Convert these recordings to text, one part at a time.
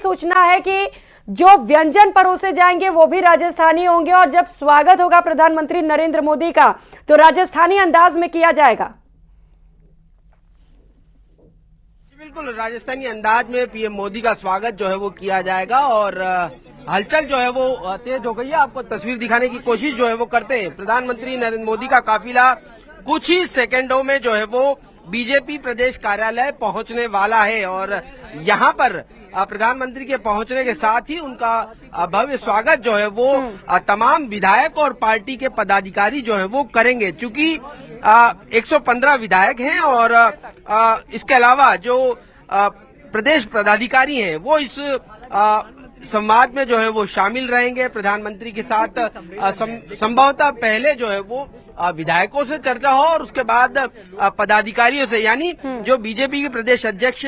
सूचना है कि जो व्यंजन परोसे जाएंगे वो भी राजस्थानी होंगे और जब स्वागत होगा प्रधानमंत्री नरेंद्र मोदी का तो राजस्थानी अंदाज में किया जाएगा। बिल्कुल, राजस्थानी अंदाज में पीएम मोदी का स्वागत जो है वो किया जाएगा और हलचल जो है वो तेज हो गई है। आपको तस्वीर दिखाने की कोशिश जो है वो करते हैं। प्रधानमंत्री नरेंद्र मोदी का काफिला कुछ ही सेकंडों में जो है वो बीजेपी प्रदेश कार्यालय पहुंचने वाला है और यहाँ पर प्रधानमंत्री के पहुंचने के साथ ही उनका भव्य स्वागत जो है वो तमाम विधायक और पार्टी के पदाधिकारी जो है वो करेंगे। चूंकि 115 विधायक हैं और इसके अलावा जो प्रदेश पदाधिकारी हैं वो इस संवाद में जो है वो शामिल रहेंगे। प्रधानमंत्री के साथ संभवतः पहले जो है वो विधायकों से चर्चा हो और उसके बाद पदाधिकारियों से, यानी जो बीजेपी के प्रदेश अध्यक्ष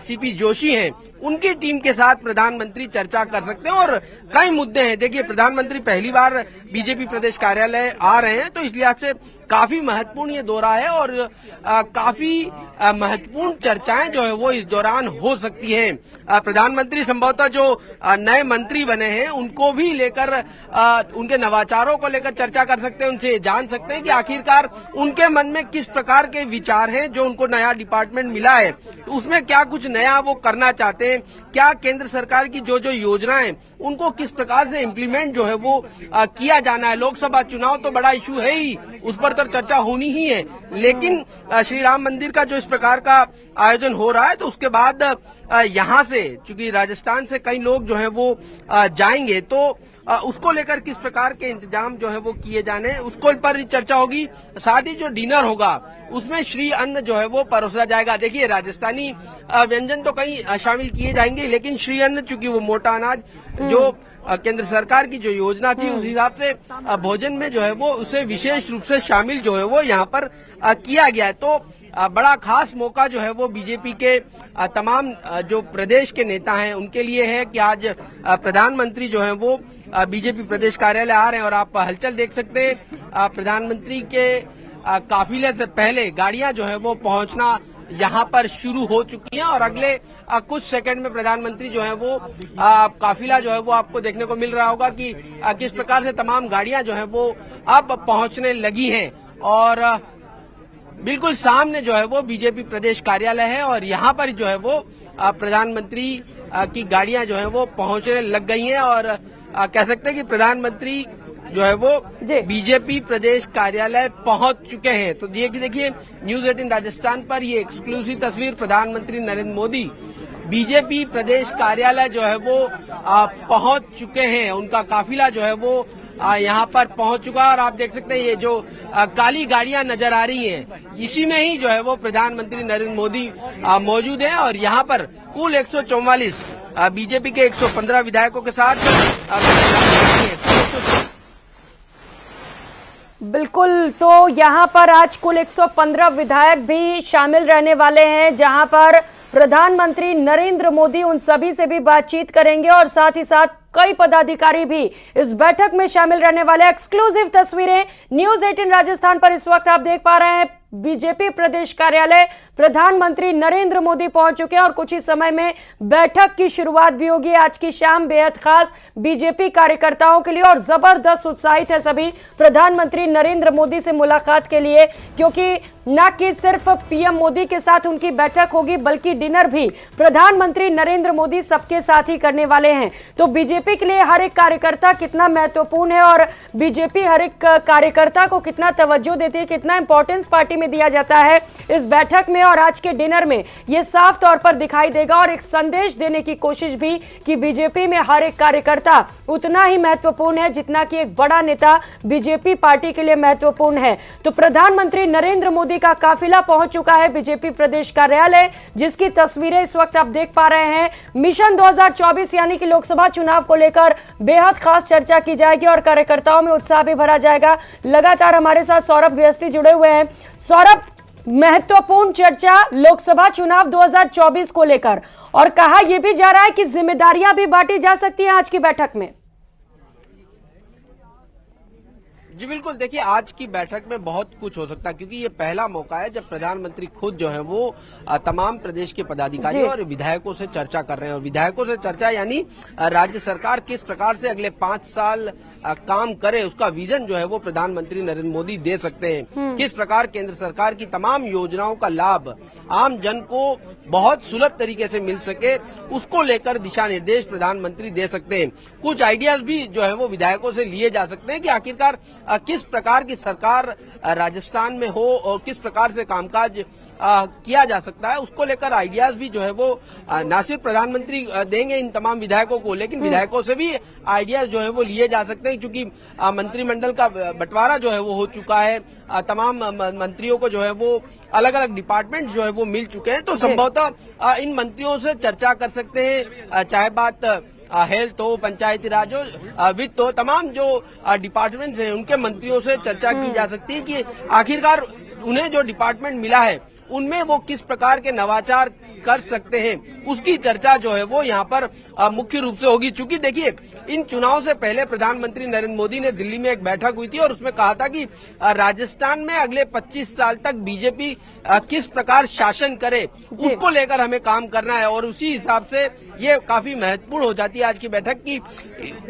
सीपी जोशी हैं उनकी टीम के साथ प्रधानमंत्री चर्चा कर सकते हैं और कई मुद्दे हैं। देखिए, प्रधानमंत्री पहली बार बीजेपी प्रदेश कार्यालय आ रहे हैं तो इस लिहाज से काफी महत्वपूर्ण ये दौरा है और काफी महत्वपूर्ण चर्चाएं जो है वो इस दौरान हो सकती हैं। प्रधानमंत्री संभवतः जो नए मंत्री बने हैं उनको भी लेकर उनके नवाचारों को लेकर चर्चा कर सकते हैं, उनसे जान सकते हैं कि आखिरकार उनके मन में किस प्रकार के विचार हैं। जो उनको नया डिपार्टमेंट मिला है तो उसमें क्या कुछ नया वो करना चाहते हैं, क्या केंद्र सरकार की जो जो योजनाएं उनको किस प्रकार से इम्प्लीमेंट जो है वो किया जाना है। लोकसभा चुनाव तो बड़ा इशू है ही, उस पर तो चर्चा होनी ही है, लेकिन श्री राम मंदिर का जो इस प्रकार का आयोजन हो रहा है तो उसके बाद यहाँ से, चूंकि राजस्थान से कई लोग जो है वो जाएंगे तो उसको लेकर किस प्रकार के इंतजाम जो है वो किए जाने उसको पर चर्चा होगी। साथ ही जो डिनर होगा उसमें श्री अन्न जो है वो परोसा जाएगा। देखिए, राजस्थानी व्यंजन तो कई शामिल किए जाएंगे लेकिन श्री अन्न चूंकि वो मोटा अनाज जो केंद्र सरकार की जो योजना थी उस हिसाब से भोजन में जो है वो उसे विशेष रूप से शामिल जो है वो यहाँ पर किया गया है। तो बड़ा खास मौका जो है वो बीजेपी के तमाम जो प्रदेश के नेता हैं उनके लिए है कि आज प्रधानमंत्री जो है वो बीजेपी प्रदेश कार्यालय आ रहे हैं और आप हलचल देख सकते हैं। प्रधानमंत्री के काफिले से पहले गाड़ियां जो है वो पहुंचना यहाँ पर शुरू हो चुकी हैं और अगले कुछ सेकंड में प्रधानमंत्री जो है वो काफिला जो है वो आपको देखने को मिल रहा होगा कि किस प्रकार से तमाम गाड़ियां जो है वो अब पहुंचने लगी हैं और बिल्कुल सामने जो है वो बीजेपी प्रदेश कार्यालय है और यहाँ पर जो है वो प्रधानमंत्री की गाड़ियां जो है वो पहुंचने लग गई हैं और कह सकते हैं कि प्रधानमंत्री जो है वो बीजेपी प्रदेश कार्यालय पहुंच चुके हैं। तो ये देखिए, न्यूज 18 राजस्थान पर ये एक्सक्लूसिव तस्वीर, प्रधानमंत्री नरेंद्र मोदी बीजेपी प्रदेश कार्यालय जो है वो पहुंच चुके हैं। उनका काफिला जो है वो यहाँ पर पहुंच चुका है और आप देख सकते हैं ये जो काली गाड़ियां नजर आ रही हैं इसी में ही जो है वो प्रधानमंत्री नरेंद्र मोदी मौजूद हैं और यहाँ पर कुल 144 बीजेपी के 115 विधायकों के साथ बिल्कुल, तो यहाँ पर आज कुल 115 विधायक भी शामिल रहने वाले हैं जहां पर प्रधानमंत्री नरेंद्र मोदी उन सभी से भी बातचीत करेंगे और साथ ही साथ कई पदाधिकारी भी इस बैठक में शामिल रहने वाले। एक्सक्लूसिव तस्वीरें न्यूज 18 राजस्थान पर इस वक्त आप देख पा रहे हैं। बीजेपी प्रदेश कार्यालय प्रधानमंत्री नरेंद्र मोदी पहुंच चुके हैं और कुछ ही समय में बैठक की शुरुआत भी होगी। आज की शाम बेहद खास बीजेपी कार्यकर्ताओं के लिए और जबरदस्त उत्साहित है सभी प्रधानमंत्री नरेंद्र मोदी से मुलाकात के लिए, क्योंकि न कि सिर्फ पीएम मोदी के साथ उनकी बैठक होगी बल्कि डिनर भी प्रधानमंत्री नरेंद्र मोदी सबके साथ ही करने वाले हैं। तो बीजेपी के लिए हर एक कार्यकर्ता कितना महत्वपूर्ण है और बीजेपी हर एक कार्यकर्ता को कितना तवज्जो देती है, कितना इंपॉर्टेंस पार्टी में दिया जाता है इस बैठक में और आज के डिनर में ये साफ तौर पर दिखाई देगा और एक संदेश देने की कोशिश भी कि बीजेपी में हर एक कार्यकर्ता उतना ही महत्वपूर्ण है जितना कि एक बड़ा नेता बीजेपी पार्टी के लिए महत्वपूर्ण है। तो प्रधानमंत्री नरेंद्र मोदी का काफिला पहुंच चुका है बीजेपी प्रदेश कार्यालय, जिसकी तस्वीरें इस वक्त आप देख पा रहे हैं। मिशन 2024 यानी कि लोकसभा चुनाव को लेकर बेहद खास चर्चा की जाएगी और कार्यकर्ताओं में उत्साह भी भरा जाएगा। लगातार हमारे साथ सौरभ व्यस्ती जुड़े हुए हैं। सौरभ, महत्वपूर्ण चर्चा लोकसभा चुनाव 2024 को लेकर और कहा यह भी जा रहा है कि जिम्मेदारियां भी बांटी जा सकती हैं आज की बैठक में। जी बिल्कुल, देखिए आज की बैठक में बहुत कुछ हो सकता है क्योंकि ये पहला मौका है जब प्रधानमंत्री खुद जो है वो तमाम प्रदेश के पदाधिकारियों और विधायकों से चर्चा कर रहे हैं। और विधायकों से चर्चा यानी राज्य सरकार किस प्रकार से अगले 5 साल काम करे, उसका विजन जो है वो प्रधानमंत्री नरेंद्र मोदी दे सकते हैं। किस प्रकार केंद्र सरकार की तमाम योजनाओं का लाभ आम जन को बहुत सुलभ तरीके से मिल सके, उसको लेकर दिशा निर्देश प्रधानमंत्री दे सकते हैं। कुछ आइडियाज भी जो है वो विधायकों से लिए जा सकते हैं कि आखिरकार किस प्रकार की सरकार राजस्थान में हो और किस प्रकार से कामकाज किया जा सकता है, उसको लेकर आइडियाज भी जो है वो न सिर्फ प्रधानमंत्री देंगे इन तमाम विधायकों को, लेकिन विधायकों से भी आइडियाज जो है वो लिए जा सकते हैं क्योंकि मंत्रिमंडल का बंटवारा जो है वो हो चुका है। तमाम मंत्रियों को जो है वो अलग अलग डिपार्टमेंट जो है वो मिल चुके हैं, तो संभवतः इन मंत्रियों से चर्चा कर सकते हैं, चाहे बात हेल्थ हो, पंचायती राज हो, वित्त हो, तमाम जो डिपार्टमेंट हैं उनके मंत्रियों से चर्चा की जा सकती है कि आखिरकार उन्हें जो डिपार्टमेंट मिला है उनमें वो किस प्रकार के नवाचार कर सकते हैं, उसकी चर्चा जो है वो यहाँ पर मुख्य रूप से होगी। चूंकि देखिए इन चुनाव से पहले प्रधानमंत्री नरेंद्र मोदी ने दिल्ली में एक बैठक हुई थी और उसमें कहा था कि राजस्थान में अगले 25 साल तक बीजेपी किस प्रकार शासन करे, उसको लेकर हमें काम करना है। और उसी हिसाब से ये काफी महत्वपूर्ण हो जाती है आज की बैठक की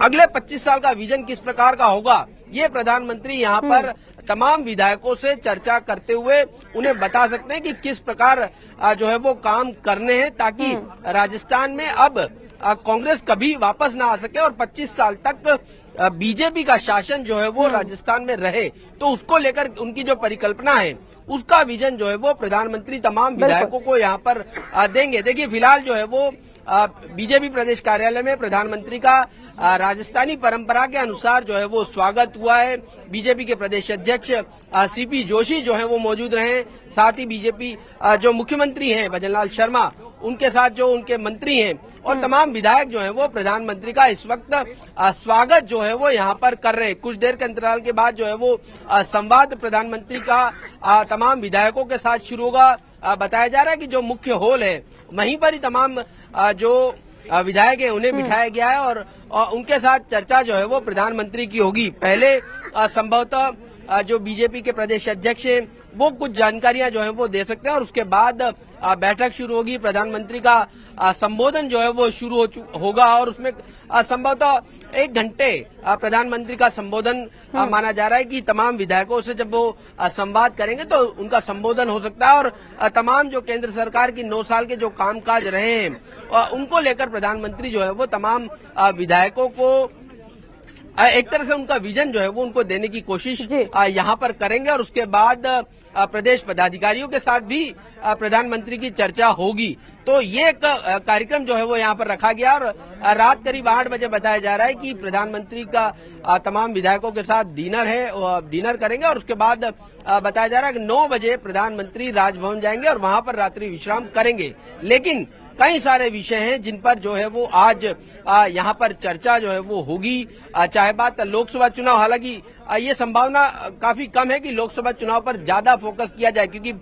अगले 25 साल का विजन किस प्रकार का होगा, ये प्रधानमंत्री यहाँ पर तमाम विधायकों से चर्चा करते हुए उन्हें बता सकते हैं कि किस प्रकार जो है वो काम करने हैं ताकि राजस्थान में अब कांग्रेस कभी वापस ना आ सके और 25 साल तक बीजेपी का शासन जो है वो राजस्थान में रहे। तो उसको लेकर उनकी जो परिकल्पना है उसका विजन जो है वो प्रधानमंत्री तमाम विधायकों को यहाँ पर देंगे। देखिए फिलहाल जो है वो बीजेपी प्रदेश कार्यालय में प्रधानमंत्री का राजस्थानी परंपरा के अनुसार जो है वो स्वागत हुआ है। बीजेपी के प्रदेश अध्यक्ष सीपी जोशी जो है वो मौजूद रहे, साथ ही बीजेपी जो मुख्यमंत्री हैं भजनलाल शर्मा, उनके साथ जो उनके मंत्री हैं और तमाम विधायक जो हैं वो प्रधानमंत्री का इस वक्त स्वागत जो है वो यहाँ पर कर रहे हैं। कुछ देर के अंतराल के बाद जो है वो संवाद प्रधानमंत्री का तमाम विधायकों के साथ शुरू होगा। बताया जा रहा है कि जो मुख्य हॉल है वहीं पर ही तमाम जो विधायक है उन्हें बिठाया गया है और उनके साथ चर्चा जो है वो प्रधानमंत्री की होगी। पहले संभवतः जो बीजेपी के प्रदेश अध्यक्ष हैं वो कुछ जानकारियां जो है वो दे सकते हैं और उसके बाद बैठक शुरू होगी। प्रधानमंत्री का संबोधन जो है वो शुरू होगा और उसमें संभवतः 1 घंटे प्रधानमंत्री का संबोधन माना जा रहा है कि तमाम विधायकों से जब वो संवाद करेंगे तो उनका संबोधन हो सकता है और तमाम जो केंद्र सरकार की 9 साल के जो कामकाज रहे हैं उनको लेकर प्रधानमंत्री जो है वो तमाम विधायकों को एक तरह से उनका विजन जो है वो उनको देने की कोशिश यहाँ पर करेंगे और उसके बाद प्रदेश पदाधिकारियों के साथ भी प्रधानमंत्री की चर्चा होगी। तो ये एक कार्यक्रम जो है वो यहाँ पर रखा गया और रात करीब 8 बजे बताया जा रहा है कि प्रधानमंत्री का तमाम विधायकों के साथ डिनर है, डिनर करेंगे और उसके बाद बताया जा रहा है कि 9 बजे प्रधानमंत्री राजभवन जाएंगे और वहां पर रात्रि विश्राम करेंगे। लेकिन कई सारे विषय हैं जिन पर जो है वो आज यहाँ पर चर्चा जो है वो होगी। चाहे बात लोकसभा चुनाव, हालांकि ये संभावना काफी कम है कि लोकसभा चुनाव पर ज्यादा फोकस किया जाए क्योंकि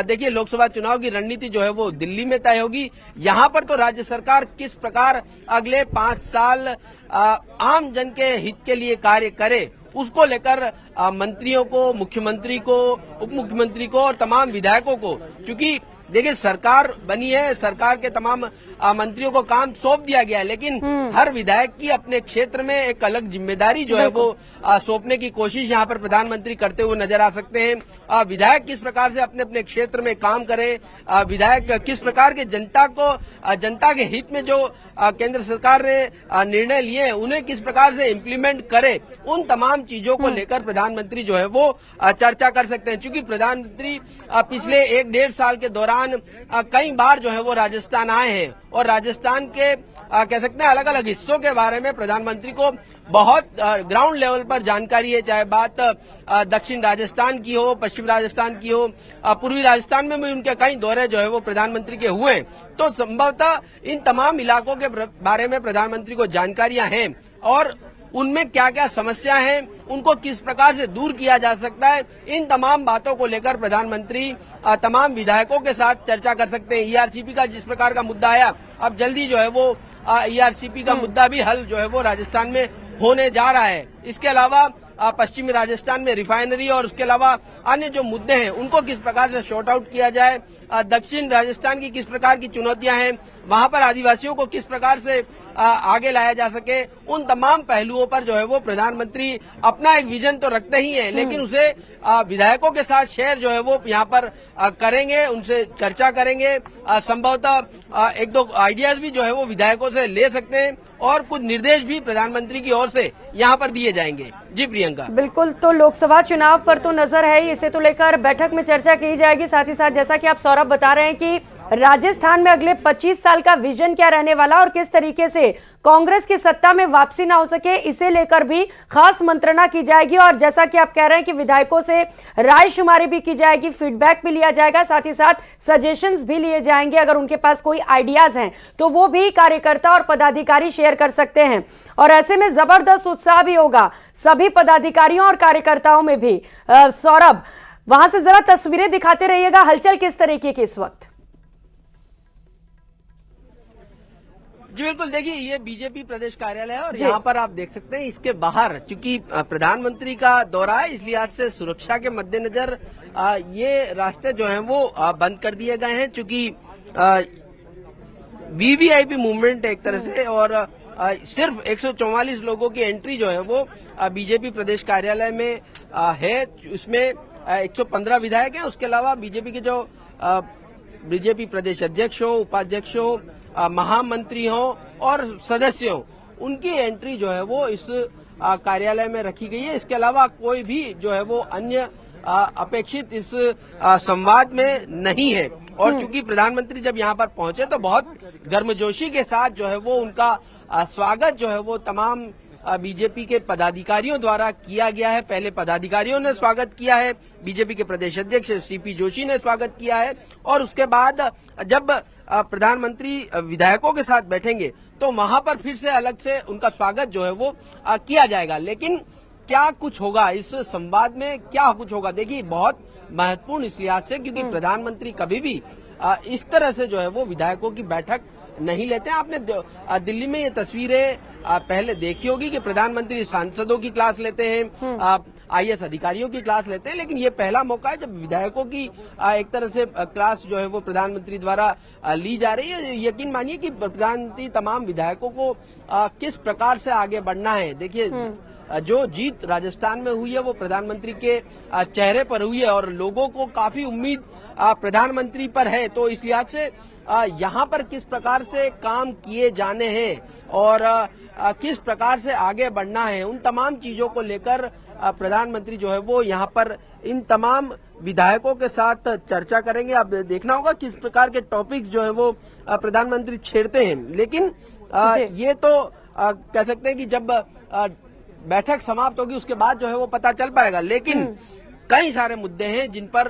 देखिए लोकसभा चुनाव की रणनीति जो है वो दिल्ली में तय होगी। यहाँ पर तो राज्य सरकार किस प्रकार अगले 5 साल आम जन के हित के लिए कार्य करे उसको लेकर मंत्रियों को, मुख्यमंत्री को, उप मुख्यमंत्री को और तमाम विधायकों को, क्योंकि देखिए सरकार बनी है, सरकार के तमाम मंत्रियों को काम सौंप दिया गया है, लेकिन हर विधायक की अपने क्षेत्र में एक अलग जिम्मेदारी जो है वो सौंपने की कोशिश यहाँ पर प्रधानमंत्री करते हुए नजर आ सकते हैं। विधायक किस प्रकार से अपने अपने क्षेत्र में काम करें, विधायक किस प्रकार के जनता के हित में जो केंद्र सरकार ने निर्णय लिए उन्हें किस प्रकार से इम्प्लीमेंट करे, उन तमाम चीजों को लेकर प्रधानमंत्री जो है वो चर्चा कर सकते हैं। चूंकि प्रधानमंत्री पिछले 1-1.5 साल के दौरान कई बार जो है वो राजस्थान आए हैं और राजस्थान के कह सकते हैं अलग अलग हिस्सों के बारे में प्रधानमंत्री को बहुत ग्राउंड लेवल पर जानकारी है। चाहे बात दक्षिण राजस्थान की हो, पश्चिम राजस्थान की हो, पूर्वी राजस्थान में भी उनके कई दौरे जो है वो प्रधानमंत्री के हुए। तो संभवतः इन तमाम इलाकों के बारे में प्रधानमंत्री को जानकारियां हैं और उनमें क्या क्या समस्या है, उनको किस प्रकार से दूर किया जा सकता है, इन तमाम बातों को लेकर प्रधानमंत्री तमाम विधायकों के साथ चर्चा कर सकते हैं। ईआरसीपी का जिस प्रकार का मुद्दा आया, अब जल्दी जो है वो ईआरसीपी का मुद्दा भी हल जो है वो राजस्थान में होने जा रहा है। इसके अलावा पश्चिमी राजस्थान में रिफाइनरी और उसके अलावा अन्य जो मुद्दे हैं उनको किस प्रकार से शॉर्ट आउट किया जाए, दक्षिण राजस्थान की किस प्रकार की चुनौतियां हैं, वहां पर आदिवासियों को किस प्रकार से आगे लाया जा सके, उन तमाम पहलुओं पर जो है वो प्रधानमंत्री अपना एक विजन तो रखते ही हैं, लेकिन उसे विधायकों के साथ शेयर जो है वो यहाँ पर करेंगे, उनसे चर्चा करेंगे, संभवतः एक दो आइडियाज भी जो है वो विधायकों से ले सकते हैं और कुछ निर्देश भी प्रधानमंत्री की ओर से यहाँ पर दिए जाएंगे। जी प्रियंका। बिल्कुल, तो लोकसभा चुनाव पर तो नजर है ही, इसे तो लेकर बैठक में चर्चा की जाएगी। साथ ही साथ जैसा कि आप सौरभ बता रहे हैं कि राजस्थान में अगले 25 साल का विजन क्या रहने वाला और किस तरीके से कांग्रेस की सत्ता में वापसी ना हो सके, इसे लेकर भी खास मंत्रणा की जाएगी। और जैसा कि आप कह रहे हैं कि विधायकों से राय शुमारी भी की जाएगी, फीडबैक भी लिया जाएगा, साथ ही साथ सजेशंस भी लिए जाएंगे। अगर उनके पास कोई आइडियाज हैं तो वो भी कार्यकर्ता और पदाधिकारी शेयर कर सकते हैं और ऐसे में जबरदस्त उत्साह भी होगा सभी पदाधिकारियों और कार्यकर्ताओं में भी। सौरभ, वहां से जरा तस्वीरें दिखाते रहिएगा, हलचल किस तरीके की इस वक्त? जी बिल्कुल, देखिए ये बीजेपी प्रदेश कार्यालय है और यहाँ पर आप देख सकते हैं इसके बाहर, क्योंकि प्रधानमंत्री का दौरा है, इस लिहाज से सुरक्षा के मद्देनजर ये रास्ते जो हैं वो बंद कर दिए गए हैं, क्योंकि वीवीआईपी मूवमेंट एक तरह से, और सिर्फ 144 लोगों की एंट्री जो है वो बीजेपी प्रदेश कार्यालय में है। उसमें 115 विधायक हैं, उसके अलावा बीजेपी के जो बीजेपी प्रदेश अध्यक्ष हो, उपाध्यक्ष हो, महामंत्री हो और सदस्य हो, उनकी एंट्री जो है वो इस कार्यालय में रखी गई है। इसके अलावा कोई भी जो है वो अन्य अपेक्षित इस संवाद में नहीं है। और चूंकि प्रधानमंत्री जब यहाँ पर पहुंचे तो बहुत गर्मजोशी के साथ जो है वो उनका स्वागत जो है वो तमाम बीजेपी के पदाधिकारियों द्वारा किया गया है। पहले पदाधिकारियों ने स्वागत किया है, बीजेपी के प्रदेश अध्यक्ष सीपी जोशी ने स्वागत किया है, और उसके बाद जब प्रधानमंत्री विधायकों के साथ बैठेंगे तो वहां पर फिर से अलग से उनका स्वागत जो है वो किया जाएगा। लेकिन क्या कुछ होगा इस संवाद में, क्या कुछ होगा, देखिए बहुत महत्वपूर्ण इस लिहाज से, क्योंकि प्रधानमंत्री कभी भी इस तरह से जो है वो विधायकों की बैठक नहीं लेते हैं। आपने दिल्ली में ये तस्वीरें पहले देखी होगी कि प्रधानमंत्री सांसदों की क्लास लेते हैं, आईएएस अधिकारियों की क्लास लेते हैं, लेकिन ये पहला मौका है जब विधायकों की एक तरह से क्लास जो है वो प्रधानमंत्री द्वारा ली जा रही है। यकीन मानिए कि प्रधानमंत्री तमाम विधायकों को किस प्रकार से आगे बढ़ना है, देखिए जो जीत राजस्थान में हुई है वो प्रधानमंत्री के चेहरे पर हुई है और लोगों को काफी उम्मीद प्रधानमंत्री पर है। तो इस लिहाज से यहाँ पर किस प्रकार से काम किए जाने हैं और किस प्रकार से आगे बढ़ना है, उन तमाम चीजों को लेकर प्रधानमंत्री जो है वो यहाँ पर इन तमाम विधायकों के साथ चर्चा करेंगे। अब देखना होगा किस प्रकार के टॉपिक्स जो है वो प्रधानमंत्री छेड़ते हैं। लेकिन ये तो कह सकते हैं कि जब बैठक समाप्त होगी उसके बाद जो है वो पता चल पाएगा। लेकिन कई सारे मुद्दे हैं जिन पर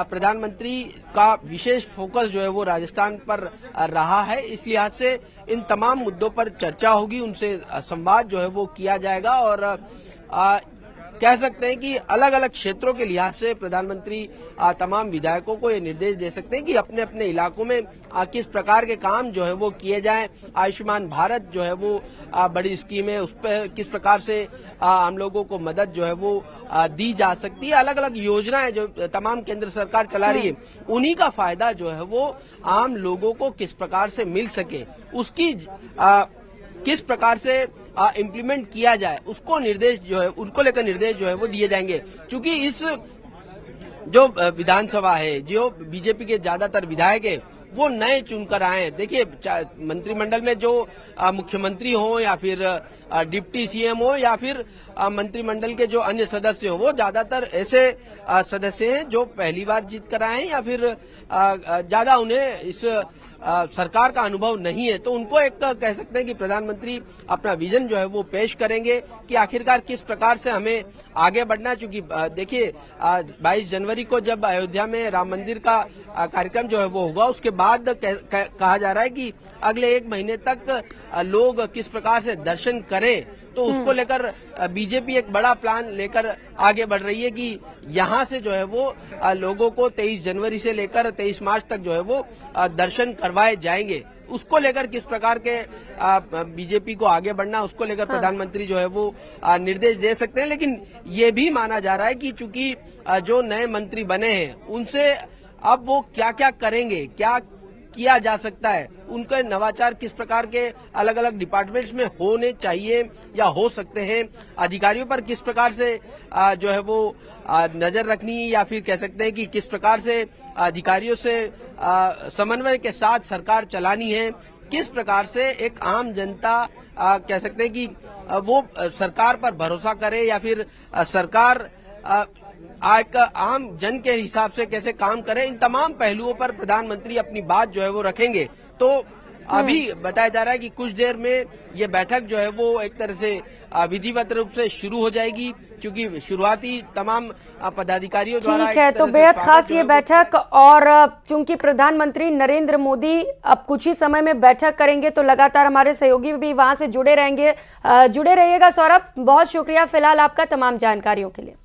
प्रधानमंत्री का विशेष फोकस जो है वो राजस्थान पर रहा है। इस लिहाज से इन तमाम मुद्दों पर चर्चा होगी, उनसे संवाद जो है वो किया जाएगा और कह सकते हैं कि अलग अलग क्षेत्रों के लिहाज से प्रधानमंत्री तमाम विधायकों को ये निर्देश दे सकते हैं कि अपने अपने इलाकों में किस प्रकार के काम जो है वो किए जाएं। आयुष्मान भारत जो है वो बड़ी स्कीम है, उस पर किस प्रकार से हम लोगों को मदद जो है वो दी जा सकती है। अलग अलग योजनाएं जो तमाम केंद्र सरकार चला रही है, उन्हीं का फायदा जो है वो आम लोगों को किस प्रकार से मिल सके, उसकी किस प्रकार से इम्प्लीमेंट किया जाए, उसको निर्देश जो है उनको लेकर निर्देश जो है वो दिए जाएंगे। क्योंकि इस जो विधानसभा है, जो बीजेपी के ज्यादातर विधायक है वो नए चुनकर आए हैं। देखिए मंत्रिमंडल में जो मुख्यमंत्री हो या फिर डिप्टी सीएम हो या फिर मंत्रिमंडल के जो अन्य सदस्य हो, वो ज्यादातर ऐसे सदस्य हैं जो पहली बार जीत कर आए हैं या फिर ज्यादा उन्हें इस सरकार का अनुभव नहीं है। तो उनको एक कह सकते हैं कि प्रधानमंत्री अपना विजन जो है वो पेश करेंगे कि आखिरकार किस प्रकार से हमें आगे बढ़ना। चूंकि देखिए 22 जनवरी को जब अयोध्या में राम मंदिर का कार्यक्रम जो है वो होगा, उसके बाद कहा जा रहा है कि अगले 1 महीने तक लोग किस प्रकार से दर्शन करें। तो उसको लेकर बीजेपी एक बड़ा प्लान लेकर आगे बढ़ रही है कि यहाँ से जो है वो लोगों को 23 जनवरी से लेकर 23 मार्च तक जो है वो दर्शन करवाए जाएंगे। उसको लेकर किस प्रकार के बीजेपी को आगे बढ़ना, उसको लेकर प्रधानमंत्री जो है वो निर्देश दे सकते हैं। लेकिन ये भी माना जा रहा है कि चूंकि जो नए मंत्री बने हैं उनसे अब वो क्या क्या करेंगे, क्या किया जा सकता है, उनके नवाचार किस प्रकार के अलग अलग डिपार्टमेंट्स में होने चाहिए या हो सकते हैं, अधिकारियों पर किस प्रकार से जो है वो नजर रखनी है, या फिर कह सकते हैं कि किस प्रकार से अधिकारियों से समन्वय के साथ सरकार चलानी है, किस प्रकार से एक आम जनता कह सकते हैं कि वो सरकार पर भरोसा करे या फिर सरकार एक आम जन के हिसाब से कैसे काम करे, इन तमाम पहलुओं पर प्रधानमंत्री अपनी बात जो है वो रखेंगे। तो अभी बताया जा रहा है कि कुछ देर में ये बैठक जो है वो एक तरह से विधिवत रूप से शुरू हो जाएगी, क्योंकि शुरुआती तमाम पदाधिकारियों द्वारा ठीक है। तो बेहद खास ये बैठक, और चूंकि प्रधानमंत्री नरेंद्र मोदी अब कुछ ही समय में बैठक करेंगे तो लगातार हमारे सहयोगी भी वहां से जुड़े रहेंगे। जुड़े रहिएगा सौरभ, बहुत शुक्रिया फिलहाल आपका तमाम जानकारियों के लिए।